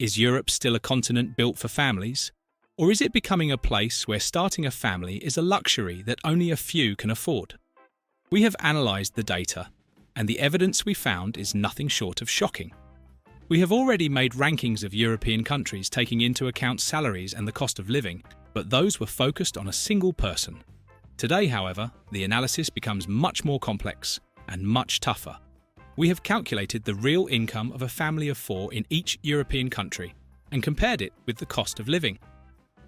Is Europe still a continent built for families? Or is it becoming a place where starting a family is a luxury that only a few can afford? We have analysed the data, and the evidence we found is nothing short of shocking. We have already made rankings of European countries taking into account salaries and the cost of living, but those were focused on a single person. Today, however, the analysis becomes much more complex and much tougher. We have calculated the real income of a family of 4 in each European country and compared it with the cost of living.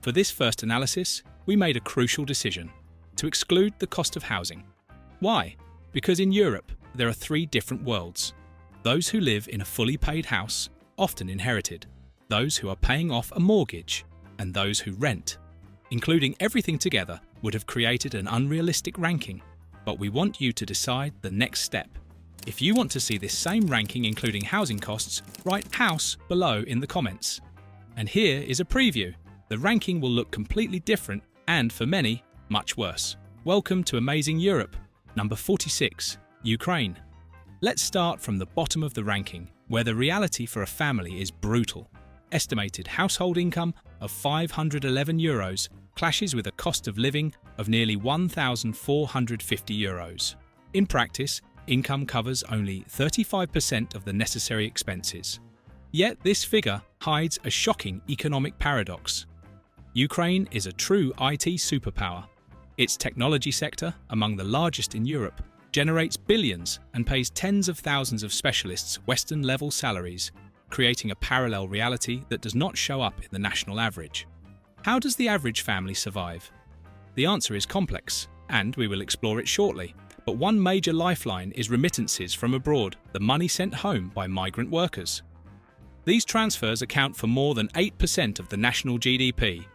For this first analysis, we made a crucial decision: to exclude the cost of housing. Why? Because in Europe, there are 3 different worlds. Those who live in a fully paid house, often inherited, those who are paying off a mortgage, and those who rent. Including everything together would have created an unrealistic ranking, but we want you to decide the next step. If you want to see this same ranking including housing costs, write house below in the comments. And here is a preview. The ranking will look completely different and, for many, much worse. Welcome to Amazing Europe. Number 46, Ukraine. Let's start from the bottom of the ranking, where the reality for a family is brutal. Estimated household income of €511 clashes with a cost of living of nearly €1,450. In practice, income covers only 35% of the necessary expenses. Yet this figure hides a shocking economic paradox. Ukraine is a true IT superpower. Its technology sector, among the largest in Europe, generates billions and pays tens of thousands of specialists Western-level salaries, creating a parallel reality that does not show up in the national average. How does the average family survive? The answer is complex, and we will explore it shortly. But one major lifeline is remittances from abroad, the money sent home by migrant workers. These transfers account for more than 8% of the national GDP.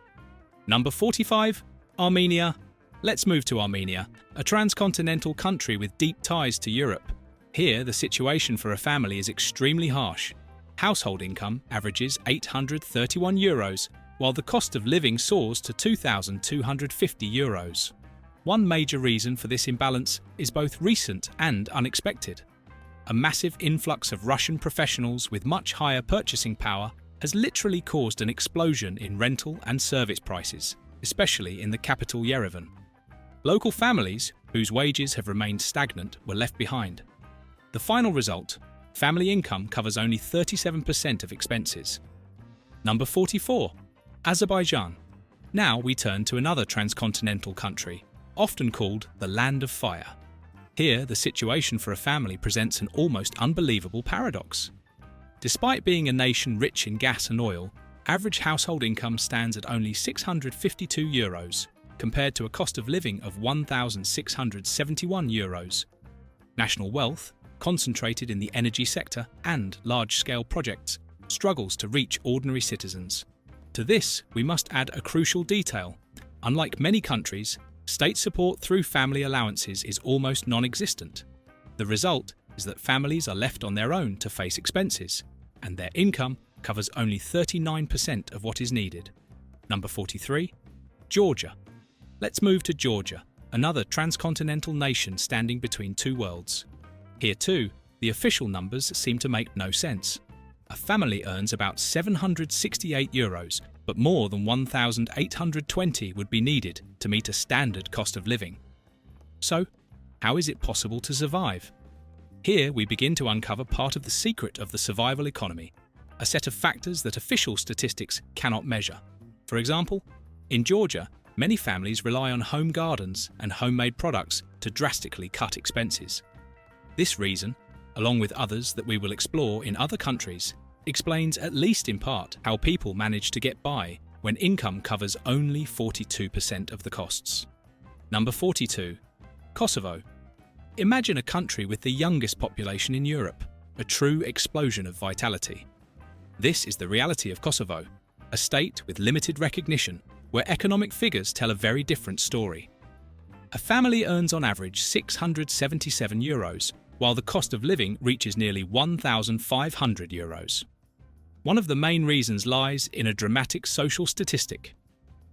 Number 45, Armenia. Let's move to Armenia, a transcontinental country with deep ties to Europe. Here, the situation for a family is extremely harsh. Household income averages €831, while the cost of living soars to €2,250. One major reason for this imbalance is both recent and unexpected. A massive influx of Russian professionals with much higher purchasing power has literally caused an explosion in rental and service prices, especially in the capital Yerevan. Local families, whose wages have remained stagnant, were left behind. The final result: family income covers only 37% of expenses. Number 44, Azerbaijan. Now we turn to another transcontinental country, often called the Land of Fire. Here, the situation for a family presents an almost unbelievable paradox. Despite being a nation rich in gas and oil, average household income stands at only €652, compared to a cost of living of €1,671. National wealth, concentrated in the energy sector and large-scale projects, struggles to reach ordinary citizens. To this, we must add a crucial detail. Unlike many countries, state support through family allowances is almost non-existent. The result is that families are left on their own to face expenses, and their income covers only 39% of what is needed. Number 43, Georgia. Let's move to Georgia, another transcontinental nation standing between 2 worlds. Here too, the official numbers seem to make no sense. A family earns about €768, but more than €1,820 would be needed to meet a standard cost of living. So, how is it possible to survive? Here we begin to uncover part of the secret of the survival economy, a set of factors that official statistics cannot measure. For example, in Georgia, many families rely on home gardens and homemade products to drastically cut expenses. This reason, along with others that we will explore in other countries, explains at least in part how people manage to get by when income covers only 42% of the costs. Number 42, Kosovo. Imagine a country with the youngest population in Europe, a true explosion of vitality. This is the reality of Kosovo, a state with limited recognition, where economic figures tell a very different story. A family earns on average €677, while the cost of living reaches nearly €1,500. One of the main reasons lies in a dramatic social statistic.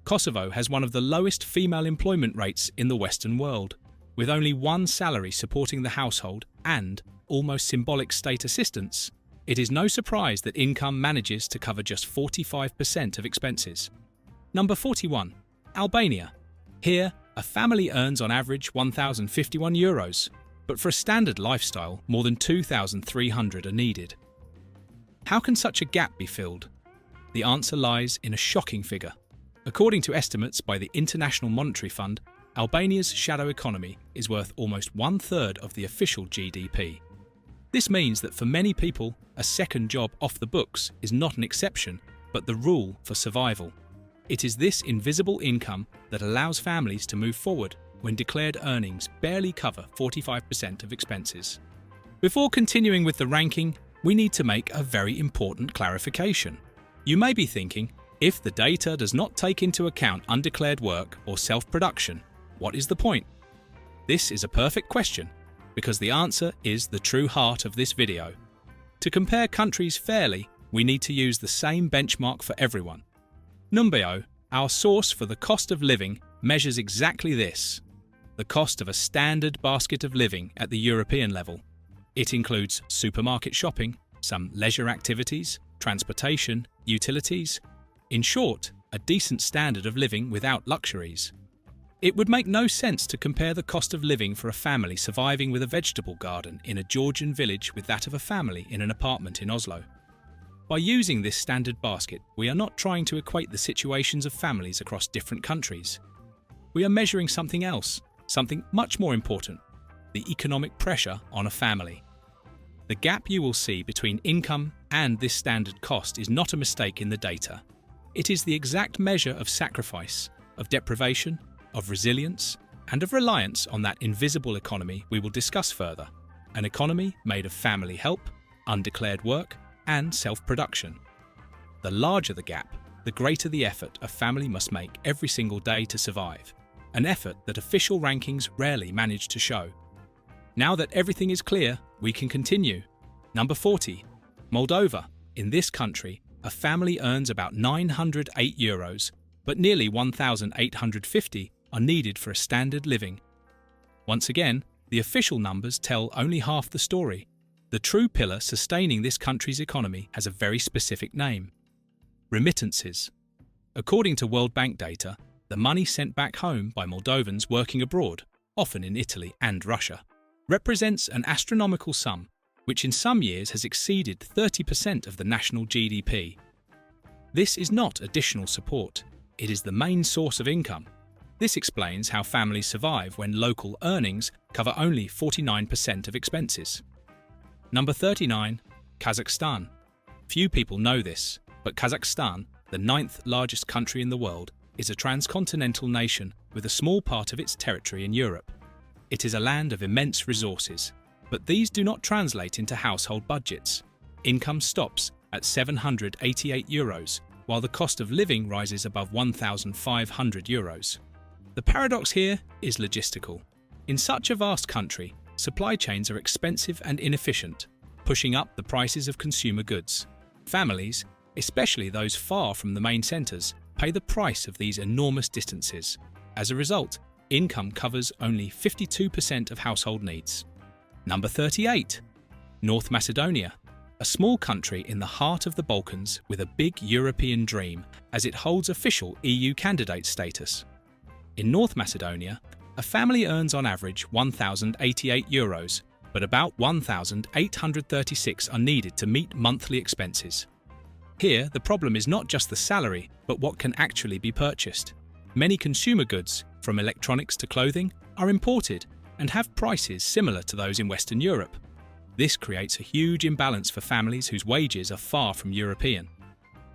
Kosovo has one of the lowest female employment rates in the Western world, with only one salary supporting the household and almost symbolic state assistance. It is no surprise that income manages to cover just 45% of expenses. Number 41. Albania. Here, a family earns on average €1,051, but for a standard lifestyle, more than 2,300 are needed. How can such a gap be filled? The answer lies in a shocking figure. According to estimates by the International Monetary Fund, Albania's shadow economy is worth almost one-third of the official GDP. This means that for many people, a second job off the books is not an exception, but the rule for survival. It is this invisible income that allows families to move forward when declared earnings barely cover 45% of expenses. Before continuing with the ranking, we need to make a very important clarification. You may be thinking, if the data does not take into account undeclared work or self-production, what is the point? This is a perfect question, because the answer is the true heart of this video. To compare countries fairly, we need to use the same benchmark for everyone. Numbeo, our source for the cost of living, measures exactly this: the cost of a standard basket of living at the European level. It includes supermarket shopping, some leisure activities, transportation, utilities. In short, a decent standard of living without luxuries. It would make no sense to compare the cost of living for a family surviving with a vegetable garden in a Georgian village with that of a family in an apartment in Oslo. By using this standard basket, we are not trying to equate the situations of families across different countries. We are measuring something else, something much more important: the economic pressure on a family. The gap you will see between income and this standard cost is not a mistake in the data. It is the exact measure of sacrifice, of deprivation, of resilience, and of reliance on that invisible economy we will discuss further, an economy made of family help, undeclared work, and self-production. The larger the gap, the greater the effort a family must make every single day to survive, an effort that official rankings rarely manage to show. Now that everything is clear, we can continue. Number 40. Moldova. In this country, a family earns about €908, but nearly 1,850 are needed for a standard living. Once again, the official numbers tell only half the story. The true pillar sustaining this country's economy has a very specific name: remittances. According to World Bank data, the money sent back home by Moldovans working abroad, often in Italy and Russia, represents an astronomical sum, which in some years has exceeded 30% of the national GDP. This is not additional support, it is the main source of income. This explains how families survive when local earnings cover only 49% of expenses. Number 39. Kazakhstan. Few people know this, but Kazakhstan, the 9th largest country in the world, is a transcontinental nation with a small part of its territory in Europe. It is a land of immense resources, but these do not translate into household budgets. Income stops at €788, while the cost of living rises above €1,500. The paradox here is logistical. In such a vast country, supply chains are expensive and inefficient, pushing up the prices of consumer goods. Families, especially those far from the main centres, pay the price of these enormous distances. As a result, income covers only 52% of household needs. Number 38. North Macedonia. A small country in the heart of the Balkans with a big European dream, as it holds official EU candidate status. In North Macedonia, a family earns on average €1,088, but about 1,836 are needed to meet monthly expenses. Here, the problem is not just the salary, but what can actually be purchased. Many consumer goods, from electronics to clothing, are imported and have prices similar to those in Western Europe. This creates a huge imbalance for families whose wages are far from European.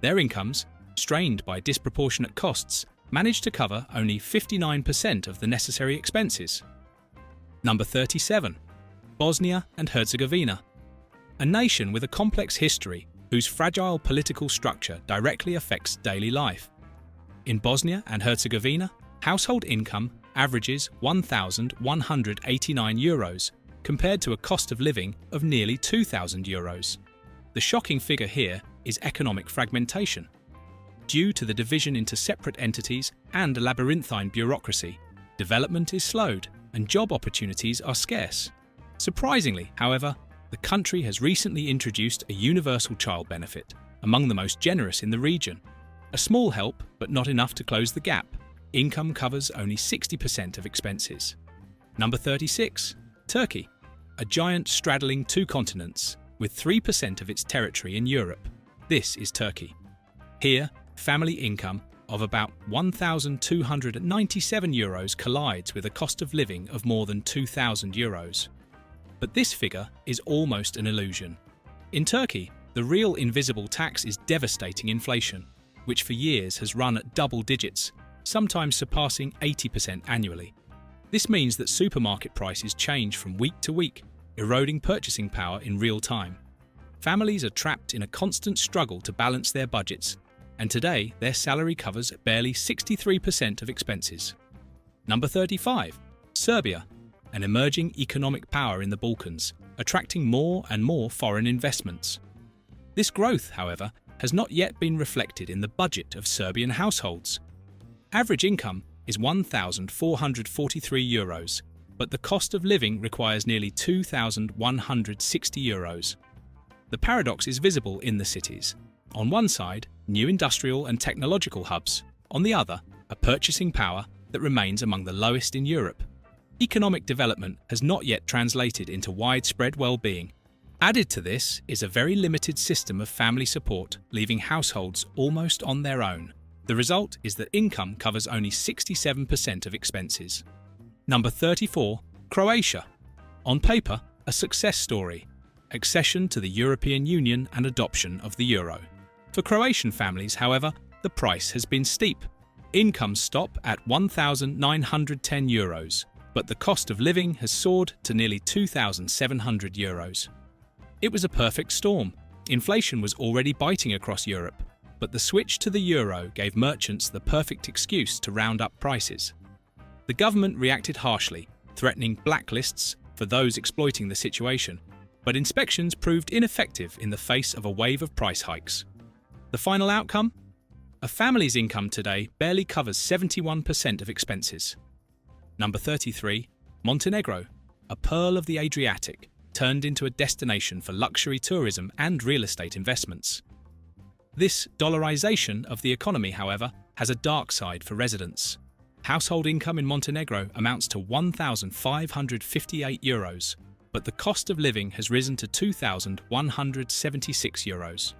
Their incomes, strained by disproportionate costs, manage to cover only 59% of the necessary expenses. Number 37. Bosnia and Herzegovina. A nation with a complex history whose fragile political structure directly affects daily life. In Bosnia and Herzegovina, household income averages €1,189, compared to a cost of living of nearly €2,000. The shocking figure here is economic fragmentation. Due to the division into separate entities and a labyrinthine bureaucracy, development is slowed and job opportunities are scarce. Surprisingly, however, The country has recently introduced a universal child benefit, among the most generous in the region. A small help, but not enough to close the gap. Income covers only 60% of expenses. Number 36. Turkey, a giant straddling two continents, with 3% of its territory in Europe. This is Turkey. Here, family income of about €1,297 collides with a cost of living of more than €2,000. But this figure is almost an illusion. In Turkey, the real invisible tax is devastating inflation, which for years has run at double digits, sometimes surpassing 80% annually. This means that supermarket prices change from week to week, eroding purchasing power in real time. Families are trapped in a constant struggle to balance their budgets, and today their salary covers barely 63% of expenses. Number 35. Serbia, an emerging economic power in the Balkans, attracting more and more foreign investments. This growth, however, has not yet been reflected in the budget of Serbian households. Average income is €1,443, but the cost of living requires nearly €2,160. The paradox is visible in the cities. On one side, new industrial and technological hubs. On the other, a purchasing power that remains among the lowest in Europe. Economic development has not yet translated into widespread well-being. Added to this is a very limited system of family support, leaving households almost on their own. The result is that income covers only 67% of expenses. Number 34. Croatia. On paper, a success story. Accession to the European Union and adoption of the euro. For Croatian families, however, the price has been steep. Incomes stop at €1,910, but the cost of living has soared to nearly €2,700. It was a perfect storm. Inflation was already biting across Europe, but the switch to the euro gave merchants the perfect excuse to round up prices. The government reacted harshly, threatening blacklists for those exploiting the situation, but inspections proved ineffective in the face of a wave of price hikes. The final outcome? A family's income today barely covers 71% of expenses. Number 33. Montenegro, a pearl of the Adriatic, turned into a destination for luxury tourism and real estate investments. This dollarization of the economy, however, has a dark side for residents. Household income in Montenegro amounts to €1,558, but the cost of living has risen to €2,176.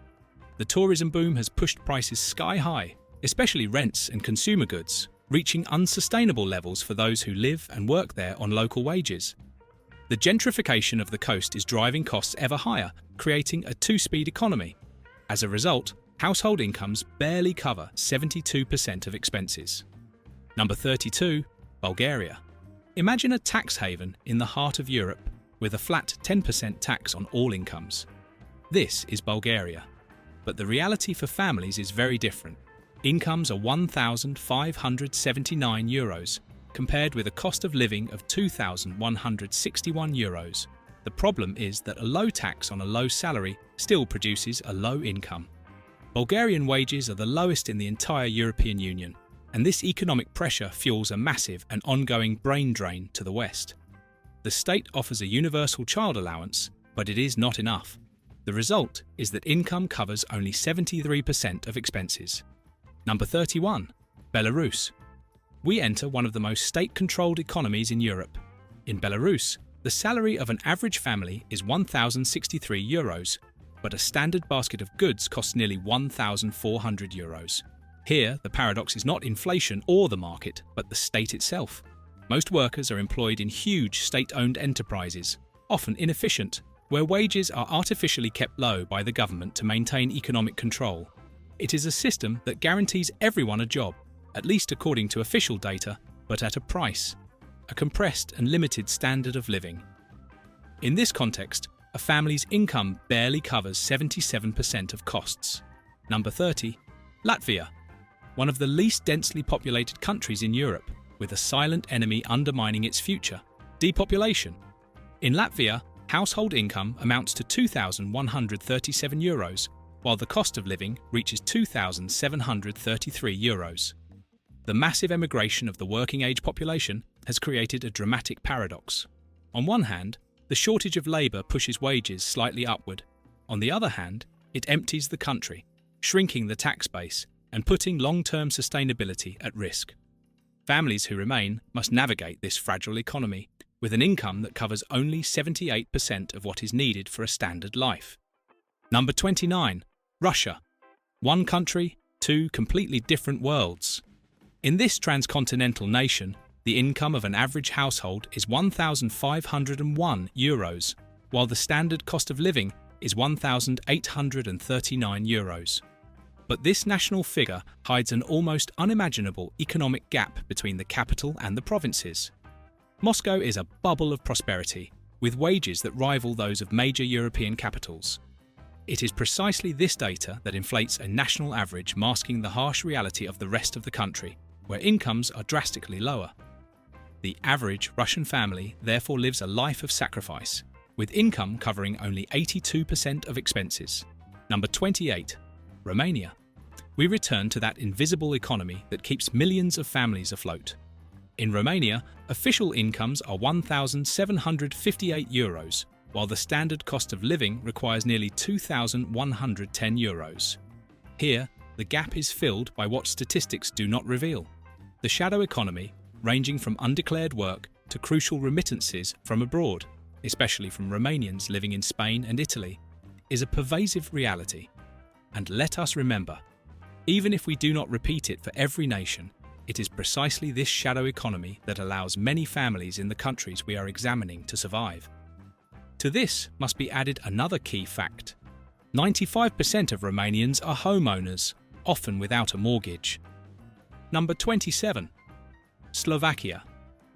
The tourism boom has pushed prices sky high, especially rents and consumer goods, reaching unsustainable levels for those who live and work there on local wages. The gentrification of the coast is driving costs ever higher, creating a two-speed economy. As a result, household incomes barely cover 72% of expenses. Number 32. Bulgaria. Imagine a tax haven in the heart of Europe, with a flat 10% tax on all incomes. This is Bulgaria. But the reality for families is very different. Incomes are €1,579, compared with a cost of living of €2,161. The problem is that a low tax on a low salary still produces a low income. Bulgarian wages are the lowest in the entire European Union, and this economic pressure fuels a massive and ongoing brain drain to the West. The state offers a universal child allowance, but it is not enough. The result is that income covers only 73% of expenses. Number 31. Belarus. We enter one of the most state-controlled economies in Europe. In Belarus, the salary of an average family is €1,063, but a standard basket of goods costs nearly €1,400. Here, the paradox is not inflation or the market, but the state itself. Most workers are employed in huge state-owned enterprises, often inefficient, where wages are artificially kept low by the government to maintain economic control. It is a system that guarantees everyone a job, at least according to official data, but at a price, a compressed and limited standard of living. In this context, a family's income barely covers 77% of costs. Number 30. Latvia. One of the least densely populated countries in Europe, with a silent enemy undermining its future: depopulation. In Latvia, household income amounts to €2,137, while the cost of living reaches €2,733. The massive emigration of the working-age population has created a dramatic paradox. On one hand, The shortage of labour pushes wages slightly upward. On the other hand, it empties the country, shrinking the tax base and putting long-term sustainability at risk. Families who remain must navigate this fragile economy with an income that covers only 78% of what is needed for a standard life. Number 29. Russia. One country, two completely different worlds. In this transcontinental nation, the income of an average household is €1,501, while the standard cost of living is €1,839. But this national figure hides an almost unimaginable economic gap between the capital and the provinces. Moscow is a bubble of prosperity, with wages that rival those of major European capitals. It is precisely this data that inflates a national average, masking the harsh reality of the rest of the country, where incomes are drastically lower. The average Russian family therefore lives a life of sacrifice, with income covering only 82% of expenses. Number 28. Romania. We return to that invisible economy that keeps millions of families afloat. In Romania, official incomes are €1,758, while the standard cost of living requires nearly €2,110. Here, the gap is filled by what statistics do not reveal. The shadow economy, ranging from undeclared work to crucial remittances from abroad, especially from Romanians living in Spain and Italy, is a pervasive reality. And let us remember, even if we do not repeat it for every nation, it is precisely this shadow economy that allows many families in the countries we are examining to survive. To this must be added another key fact. 95% of Romanians are homeowners, often without a mortgage. Number 27. Slovakia.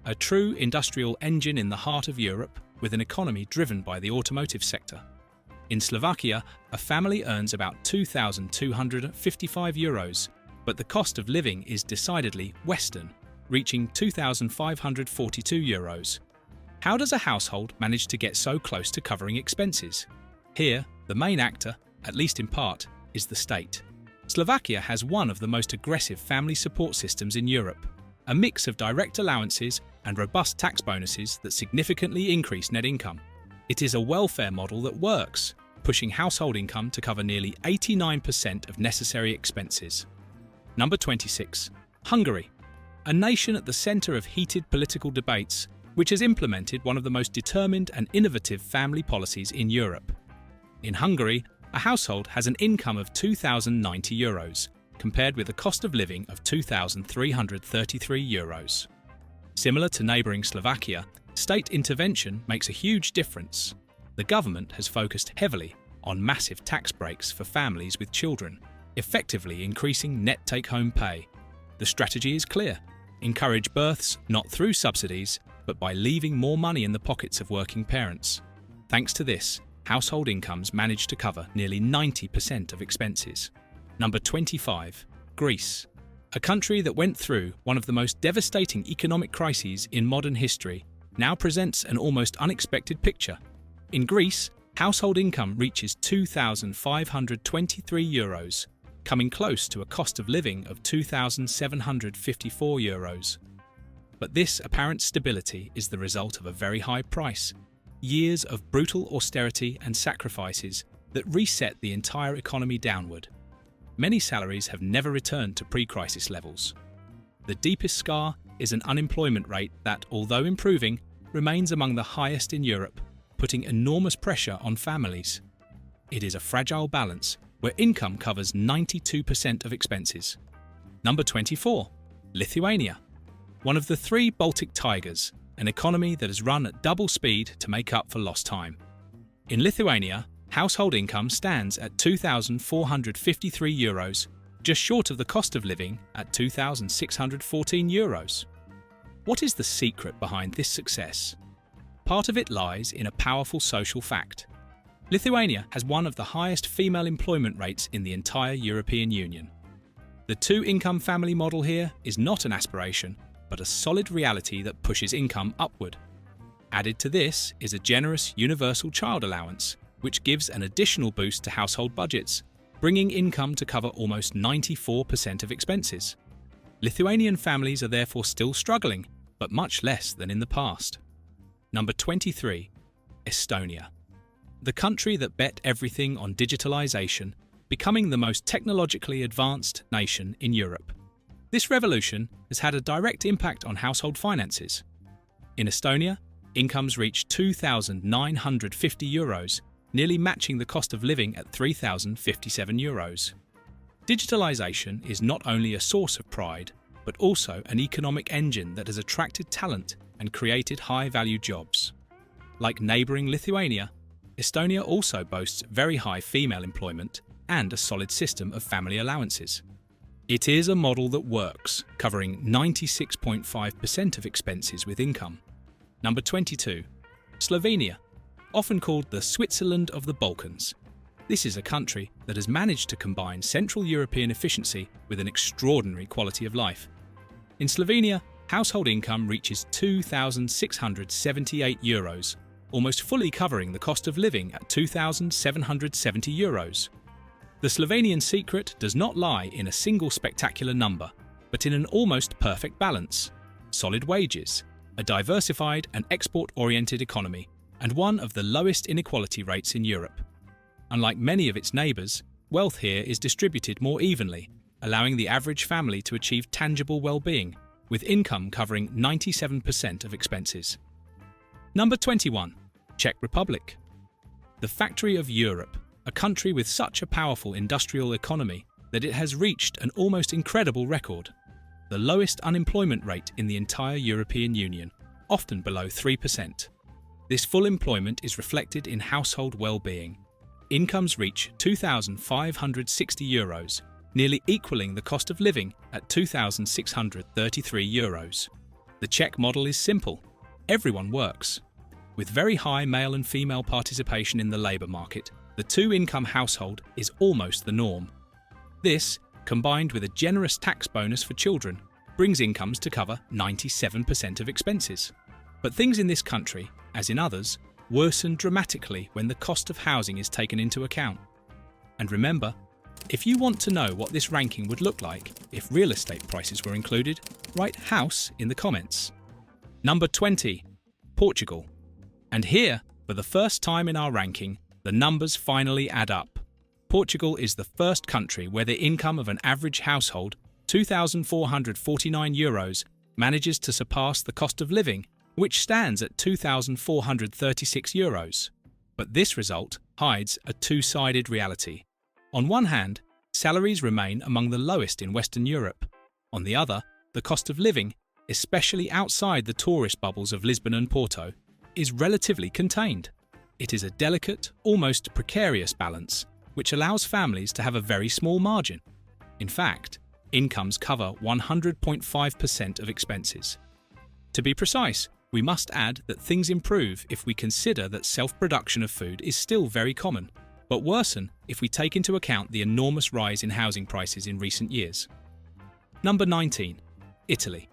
A true industrial engine in the heart of Europe, with an economy driven by the automotive sector. In Slovakia, a family earns about €2,255, but the cost of living is decidedly Western, reaching €2,542. How does a household manage to get so close to covering expenses? Here, the main actor, at least in part, is the state. Slovakia has one of the most aggressive family support systems in Europe, a mix of direct allowances and robust tax bonuses that significantly increase net income. It is a welfare model that works, pushing household income to cover nearly 89% of necessary expenses. Number 26. Hungary. A nation at the centre of heated political debates, which has implemented one of the most determined and innovative family policies in Europe. In Hungary, a household has an income of €2,090, compared with a cost of living of €2,333. Similar to neighbouring Slovakia, state intervention makes a huge difference. The government has focused heavily on massive tax breaks for families with children, effectively increasing net take-home pay. The strategy is clear: encourage births not through subsidies, but by leaving more money in the pockets of working parents. Thanks to this, household incomes manage to cover nearly 90% of expenses. Number 25. Greece. A country that went through one of the most devastating economic crises in modern history now presents an almost unexpected picture. In Greece, household income reaches €2,523, coming close to a cost of living of €2,754. But this apparent stability is the result of a very high price, years of brutal austerity and sacrifices that reset the entire economy downward. Many salaries have never returned to pre-crisis levels. The deepest scar is an unemployment rate that, although improving, remains among the highest in Europe, putting enormous pressure on families. It is a fragile balance where income covers 92% of expenses. Number 24. Lithuania. One of the three Baltic tigers, an economy that has run at double speed to make up for lost time. In Lithuania, household income stands at €2,453, just short of the cost of living at €2,614. What is the secret behind this success? Part of it lies in a powerful social fact. Lithuania has one of the highest female employment rates in the entire European Union. The two-income family model here is not an aspiration, but a solid reality that pushes income upward. Added to this is a generous universal child allowance, which gives an additional boost to household budgets, bringing income to cover almost 94% of expenses. Lithuanian families are therefore still struggling, but much less than in the past. Number 23. Estonia. The country that bet everything on digitalization, becoming the most technologically advanced nation in Europe. This revolution has had a direct impact on household finances. In Estonia, incomes reached €2,950, nearly matching the cost of living at €3,057. Digitalization is not only a source of pride, but also an economic engine that has attracted talent and created high-value jobs. Like neighbouring Lithuania, Estonia also boasts very high female employment and a solid system of family allowances. It is a model that works, covering 96.5% of expenses with income. Number 22. Slovenia, often called the Switzerland of the Balkans. This is a country that has managed to combine Central European efficiency with an extraordinary quality of life. In Slovenia, household income reaches €2,678, almost fully covering the cost of living at €2,770. The Slovenian secret does not lie in a single spectacular number, but in an almost perfect balance: solid wages, a diversified and export-oriented economy, and one of the lowest inequality rates in Europe. Unlike many of its neighbours, wealth here is distributed more evenly, allowing the average family to achieve tangible well-being, with income covering 97% of expenses. Number 21. Czech Republic. The factory of Europe, a country with such a powerful industrial economy that it has reached an almost incredible record: the lowest unemployment rate in the entire European Union, often below 3%. This full employment is reflected in household well-being. Incomes reach €2,560, nearly equaling the cost of living at €2,633. The Czech model is simple: everyone works. With very high male and female participation in the labour market, the two-income household is almost the norm. This, combined with a generous tax bonus for children, brings incomes to cover 97% of expenses. But things in this country, as in others, worsen dramatically when the cost of housing is taken into account. And remember, if you want to know what this ranking would look like if real estate prices were included, write house in the comments. Number 20. Portugal. And here, for the first time in our ranking, the numbers finally add up. Portugal is the first country where the income of an average household, €2,449, manages to surpass the cost of living, which stands at €2,436. But this result hides a two-sided reality. On one hand, salaries remain among the lowest in Western Europe. On the other, the cost of living, especially outside the tourist bubbles of Lisbon and Porto, is relatively contained. It is a delicate, almost precarious balance, which allows families to have a very small margin. In fact, incomes cover 100.5% of expenses. To be precise, we must add that things improve if we consider that self-production of food is still very common, but worsen if we take into account the enormous rise in housing prices in recent years. Number 19. Italy.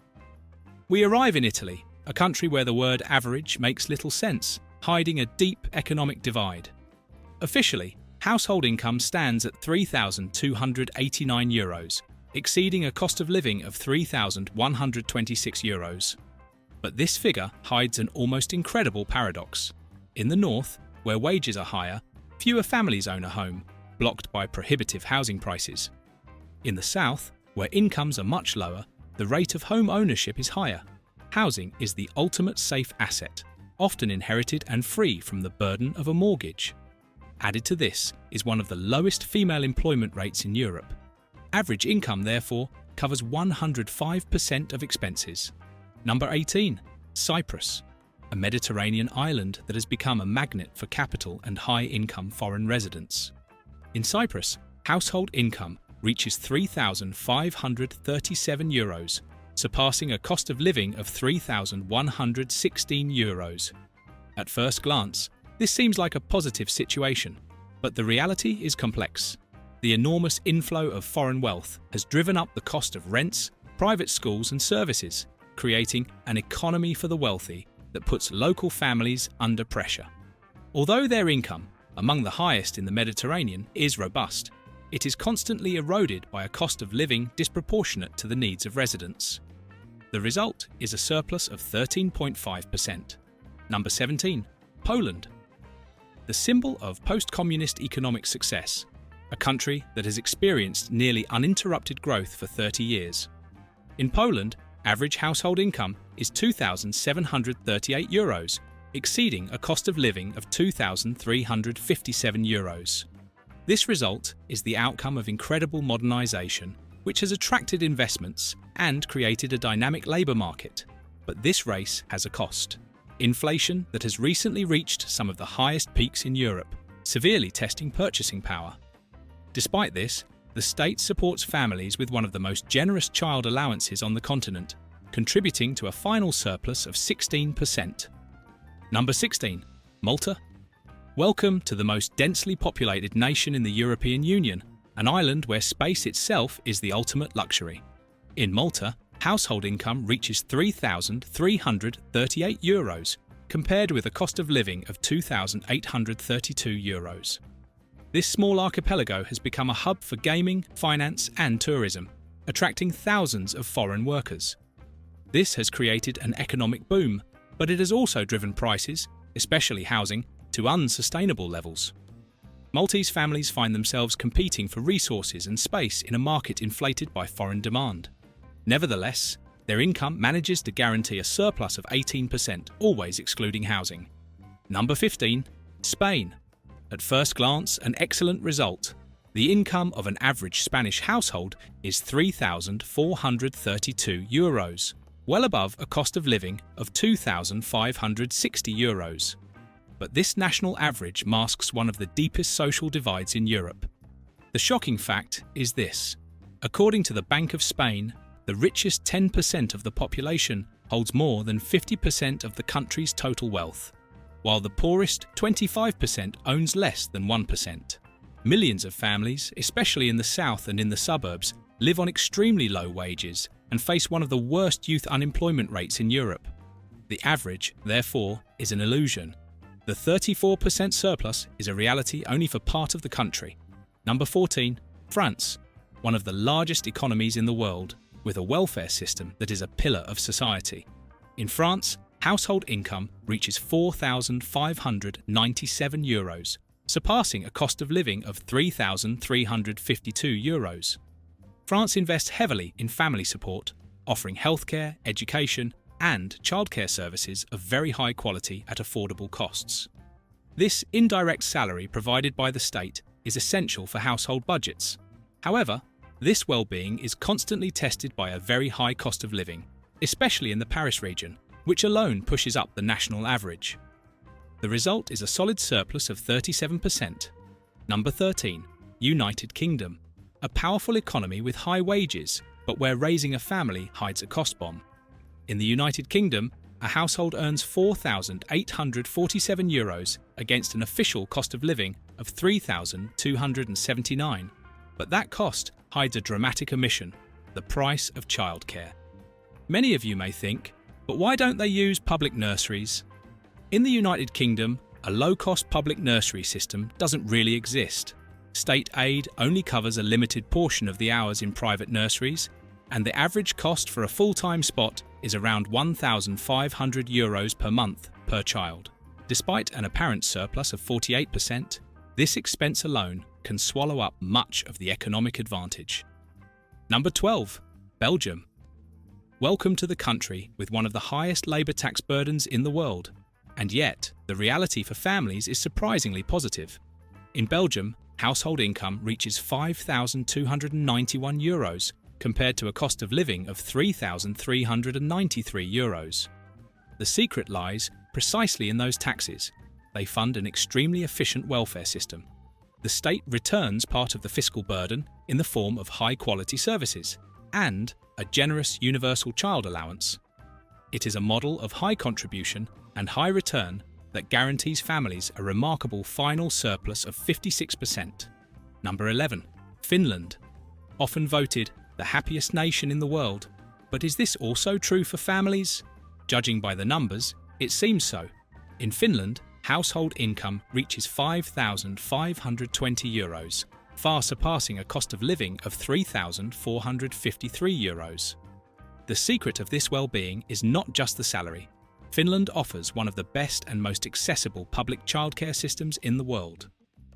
We arrive in Italy, a country where the word average makes little sense, hiding a deep economic divide. Officially, household income stands at €3,289, exceeding a cost of living of €3,126. But this figure hides an almost incredible paradox. In the north, where wages are higher, fewer families own a home, blocked by prohibitive housing prices. In the south, where incomes are much lower, the rate of home ownership is higher. Housing is the ultimate safe asset, often inherited and free from the burden of a mortgage. Added to this is one of the lowest female employment rates in Europe. Average income, therefore, covers 105% of expenses. Number 18. Cyprus, a Mediterranean island that has become a magnet for capital and high-income foreign residents. In Cyprus, household income reaches €3,537, surpassing a cost of living of €3,116. At first glance, this seems like a positive situation, but the reality is complex. The enormous inflow of foreign wealth has driven up the cost of rents, private schools and services, creating an economy for the wealthy that puts local families under pressure. Although their income, among the highest in the Mediterranean, is robust, it is constantly eroded by a cost of living disproportionate to the needs of residents. The result is a surplus of 13.5%. Number 17. Poland, the symbol of post-communist economic success, a country that has experienced nearly uninterrupted growth for 30 years. In Poland, average household income is €2,738, exceeding a cost of living of €2,357. This result is the outcome of incredible modernisation, which has attracted investments and created a dynamic labour market. But this race has a cost. Inflation that has recently reached some of the highest peaks in Europe, severely testing purchasing power. Despite this, the state supports families with one of the most generous child allowances on the continent, contributing to a final surplus of 16%. Number 16. Malta. Welcome to the most densely populated nation in the European Union, an island where space itself is the ultimate luxury. In Malta, household income reaches €3,338, compared with a cost of living of €2,832. This small archipelago has become a hub for gaming, finance and tourism, attracting thousands of foreign workers. This has created an economic boom, but it has also driven prices, especially housing, to unsustainable levels. Maltese families find themselves competing for resources and space in a market inflated by foreign demand. Nevertheless, their income manages to guarantee a surplus of 18%, always excluding housing. Number 15. Spain. At first glance, an excellent result. The income of an average Spanish household is €3,432, well above a cost of living of €2,560. But this national average masks one of the deepest social divides in Europe. The shocking fact is this: according to the Bank of Spain, the richest 10% of the population holds more than 50% of the country's total wealth, while the poorest 25% owns less than 1%. Millions of families, especially in the south and in the suburbs, live on extremely low wages and face one of the worst youth unemployment rates in Europe. The average, therefore, is an illusion. The 34% surplus is a reality only for part of the country. Number 14. France. One of the largest economies in the world, with a welfare system that is a pillar of society. In France, household income reaches €4,597, surpassing a cost of living of €3,352. France invests heavily in family support, offering healthcare, education, and childcare services of very high quality at affordable costs. This indirect salary provided by the state is essential for household budgets. However, this well-being is constantly tested by a very high cost of living, especially in the Paris region, which alone pushes up the national average. The result is a solid surplus of 37%. Number 13. United Kingdom. A powerful economy with high wages, but where raising a family hides a cost bomb. In the United Kingdom, a household earns €4,847 against an official cost of living of €3,279. But that cost hides a dramatic omission: the price of childcare. Many of you may think, but why don't they use public nurseries? In the United Kingdom, a low-cost public nursery system doesn't really exist. State aid only covers a limited portion of the hours in private nurseries, and the average cost for a full-time spot is around €1,500 per month per child. Despite an apparent surplus of 48%, this expense alone can swallow up much of the economic advantage. Number 12. Belgium. Welcome to the country with one of the highest labour tax burdens in the world, and yet the reality for families is surprisingly positive. In Belgium, household income reaches €5,291 compared to a cost of living of €3,393. The secret lies precisely in those taxes. They fund an extremely efficient welfare system. The state returns part of the fiscal burden in the form of high-quality services and a generous universal child allowance. It is a model of high contribution and high return that guarantees families a remarkable final surplus of 56%. Number 11. Finland. Often voted the happiest nation in the world. But is this also true for families? Judging by the numbers, it seems so. In Finland, household income reaches €5,520, far surpassing a cost of living of €3,453. The secret of this well-being is not just the salary, Finland offers one of the best and most accessible public childcare systems in the world.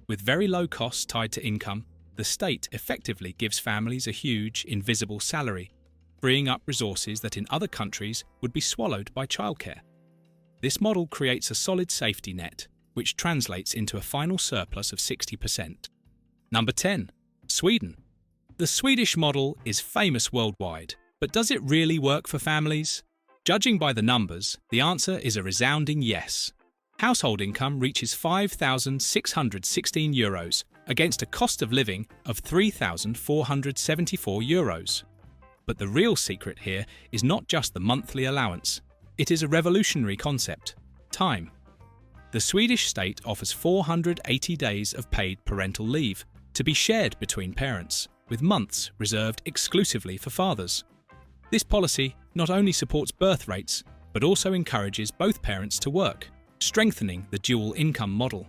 With very low costs tied to income, the state effectively gives families a huge, invisible salary, freeing up resources that in other countries would be swallowed by childcare. This model creates a solid safety net, which translates into a final surplus of 60%. Number 10. Sweden. The Swedish model is famous worldwide, but does it really work for families? Judging by the numbers, the answer is a resounding yes. Household income reaches €5,616 against a cost of living of €3,474. But the real secret here is not just the monthly allowance. It is a revolutionary concept: time. The Swedish state offers 480 days of paid parental leave to be shared between parents, with months reserved exclusively for fathers. This policy not only supports birth rates, but also encourages both parents to work, strengthening the dual income model.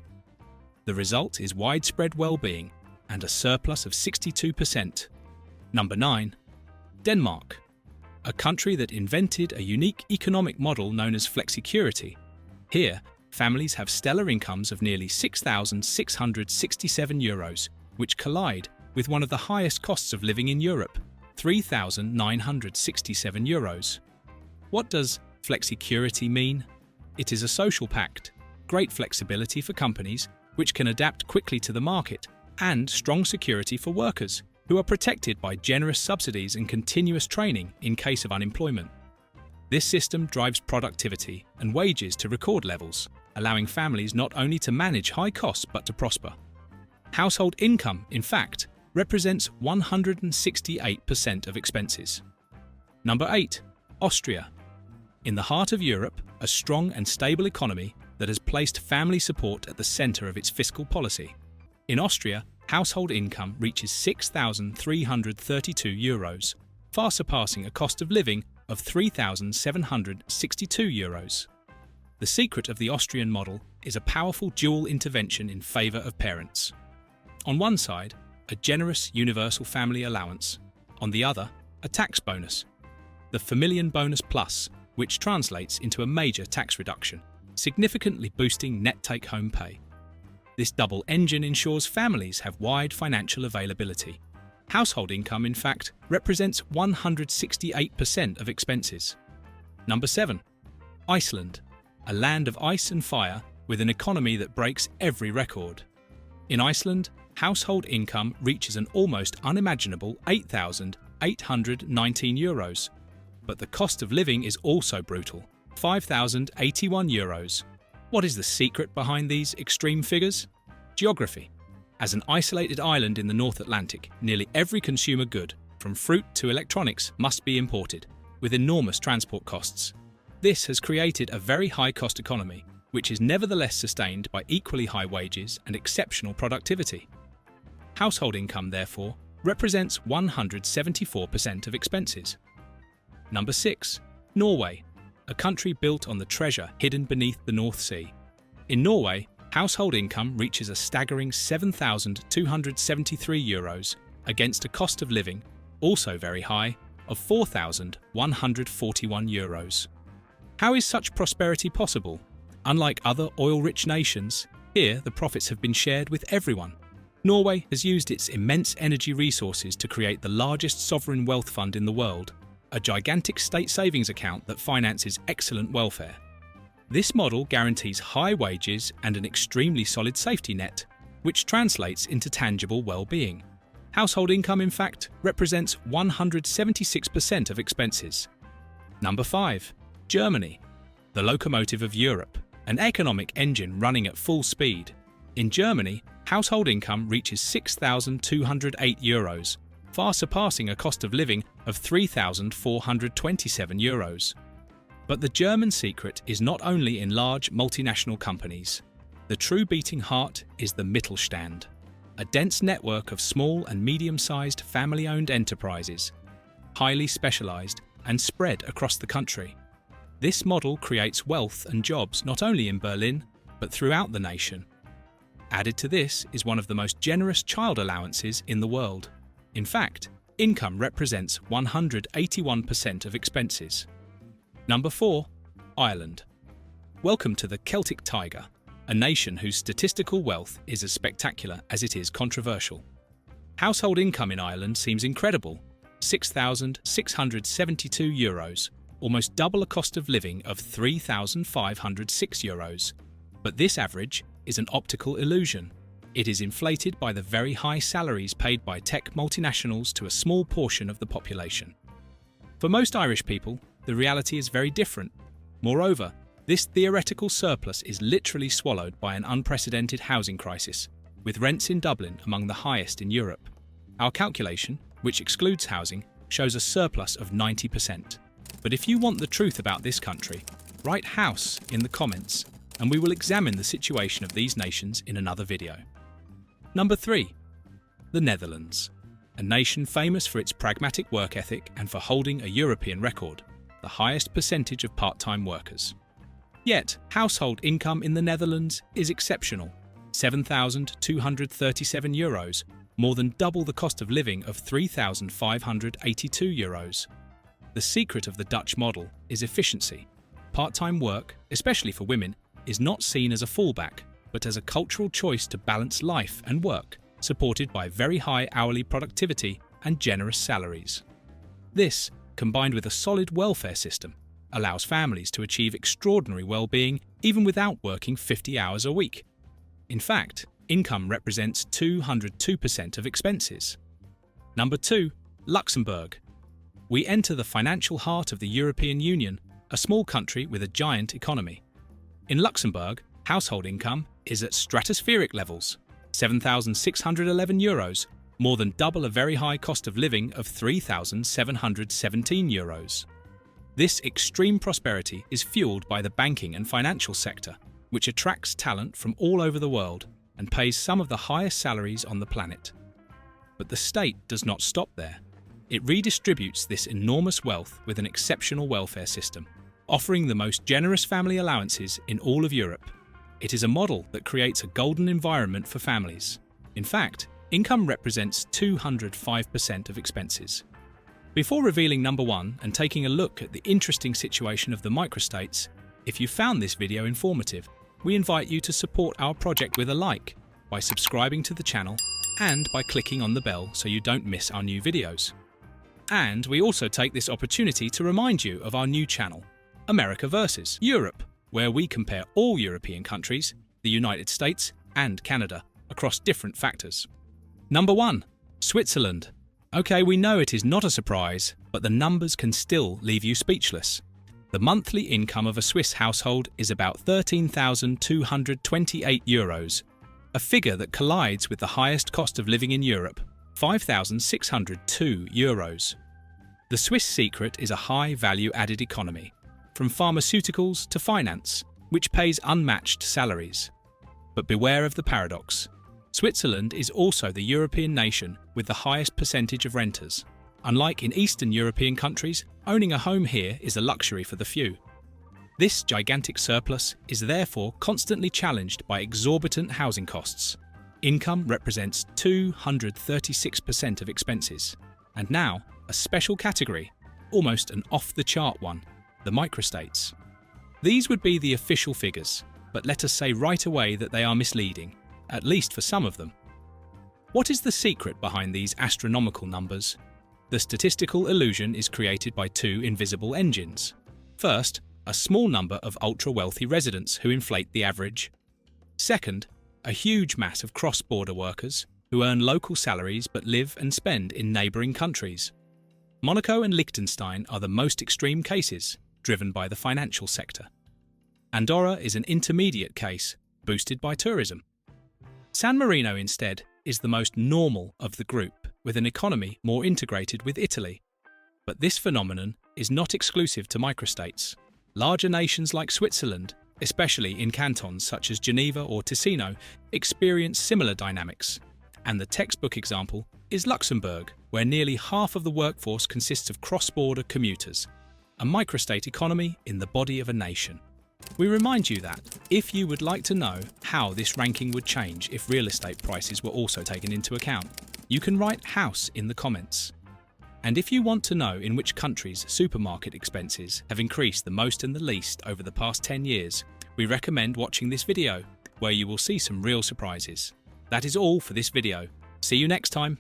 The result is widespread well-being and a surplus of 62%. Number 9. Denmark. A country that invented a unique economic model known as flexicurity. Here, families have stellar incomes of nearly €6,667, which collide with one of the highest costs of living in Europe, €3,967. What does flexicurity mean? It is a social pact, great flexibility for companies, which can adapt quickly to the market, and strong security for workers, who are protected by generous subsidies and continuous training in case of unemployment. This system drives productivity and wages to record levels, allowing families not only to manage high costs but to prosper. Household income, in fact, represents 168% of expenses. Number 8. Austria. In the heart of Europe, a strong and stable economy that has placed family support at the centre of its fiscal policy. In Austria, household income reaches €6,332, far surpassing a cost of living of €3,762. The secret of the Austrian model is a powerful dual intervention in favour of parents. On one side, a generous universal family allowance. On the other, a tax bonus, the Familien Bonus Plus, which translates into a major tax reduction, significantly boosting net take-home pay. This double engine ensures families have wide financial availability. Household income, in fact, represents 168% of expenses. Number 7. Iceland. A land of ice and fire with an economy that breaks every record. In Iceland, household income reaches an almost unimaginable €8,819. But the cost of living is also brutal, €5,081. What is the secret behind these extreme figures? Geography. As an isolated island in the North Atlantic, nearly every consumer good, from fruit to electronics, must be imported, with enormous transport costs. This has created a very high-cost economy, which is nevertheless sustained by equally high wages and exceptional productivity. Household income, therefore, represents 174% of expenses. Number 6. Norway. A country built on the treasure hidden beneath the North Sea. In Norway, household income reaches a staggering €7,273 against a cost of living, also very high, of €4,141. How is such prosperity possible? Unlike other oil-rich nations, here the profits have been shared with everyone. Norway has used its immense energy resources to create the largest sovereign wealth fund in the world, a gigantic state savings account that finances excellent welfare. This model guarantees high wages and an extremely solid safety net, which translates into tangible well-being. Household income, in fact, represents 176% of expenses. Number 5. Germany. The locomotive of Europe, an economic engine running at full speed. In Germany, household income reaches €6,208, far surpassing a cost of living of €3,427. But the German secret is not only in large multinational companies. The true beating heart is the Mittelstand, a dense network of small and medium-sized family-owned enterprises, highly specialized and spread across the country. This model creates wealth and jobs not only in Berlin, but throughout the nation. Added to this is one of the most generous child allowances in the world. In fact, income represents 181% of expenses. Number 4. Ireland. Welcome to the Celtic Tiger, a nation whose statistical wealth is as spectacular as it is controversial. Household income in Ireland seems incredible, €6,672, almost double a cost of living of €3,506. But this average is an optical illusion. It is inflated by the very high salaries paid by tech multinationals to a small portion of the population. For most Irish people, the reality is very different. Moreover, this theoretical surplus is literally swallowed by an unprecedented housing crisis, with rents in Dublin among the highest in Europe. Our calculation, which excludes housing, shows a surplus of 90%. But if you want the truth about this country, write house in the comments, and we will examine the situation of these nations in another video. Number 3. The Netherlands, a nation famous for its pragmatic work ethic and for holding a European record, the highest percentage of part-time workers. Yet, household income in the Netherlands is exceptional, €7,237, more than double the cost of living of €3,582. The secret of the Dutch model is efficiency. Part-time work, especially for women, is not seen as a fallback, but as a cultural choice to balance life and work, supported by very high hourly productivity and generous salaries. This, combined with a solid welfare system, allows families to achieve extraordinary well-being even without working 50 hours a week. In fact, income represents 202% of expenses. Number 2. Luxembourg. We enter the financial heart of the European Union, a small country with a giant economy. In Luxembourg, household income is at stratospheric levels, €7,611, more than double a very high cost of living of €3,717. This extreme prosperity is fueled by the banking and financial sector, which attracts talent from all over the world and pays some of the highest salaries on the planet. But the state does not stop there. It redistributes this enormous wealth with an exceptional welfare system, offering the most generous family allowances in all of Europe. It is a model that creates a golden environment for families. In fact, income represents 205% of expenses. Before revealing number 1 and taking a look at the interesting situation of the microstates, if you found this video informative, we invite you to support our project with a like, by subscribing to the channel, and by clicking on the bell so you don't miss our new videos. And we also take this opportunity to remind you of our new channel, America vs. Europe, where we compare all European countries, the United States and Canada, across different factors. Number 1. Switzerland. Okay, we know it is not a surprise, but the numbers can still leave you speechless. The monthly income of a Swiss household is about €13,228, a figure that collides with the highest cost of living in Europe, €5,602. The Swiss secret is a high value-added economy, from pharmaceuticals to finance, which pays unmatched salaries. But beware of the paradox. Switzerland is also the European nation with the highest percentage of renters. Unlike in Eastern European countries, owning a home here is a luxury for the few. This gigantic surplus is therefore constantly challenged by exorbitant housing costs. Income represents 236% of expenses. And now, a special category, almost an off-the-chart one, the microstates. These would be the official figures, but let us say right away that they are misleading, at least for some of them. What is the secret behind these astronomical numbers? The statistical illusion is created by 2 invisible engines. First, a small number of ultra-wealthy residents who inflate the average. Second, a huge mass of cross-border workers who earn local salaries but live and spend in neighbouring countries. Monaco and Liechtenstein are the most extreme cases, driven by the financial sector. Andorra is an intermediate case, boosted by tourism. San Marino, instead, is the most normal of the group, with an economy more integrated with Italy. But this phenomenon is not exclusive to microstates. Larger nations like Switzerland, especially in cantons such as Geneva or Ticino, experience similar dynamics. And the textbook example is Luxembourg, where nearly half of the workforce consists of cross-border commuters, a microstate economy in the body of a nation. We remind you that, if you would like to know how this ranking would change if real estate prices were also taken into account, you can write house in the comments. And if you want to know in which countries supermarket expenses have increased the most and the least over the past 10 years, We recommend watching this video, where you will see some real surprises. That is all for this video. See you next time.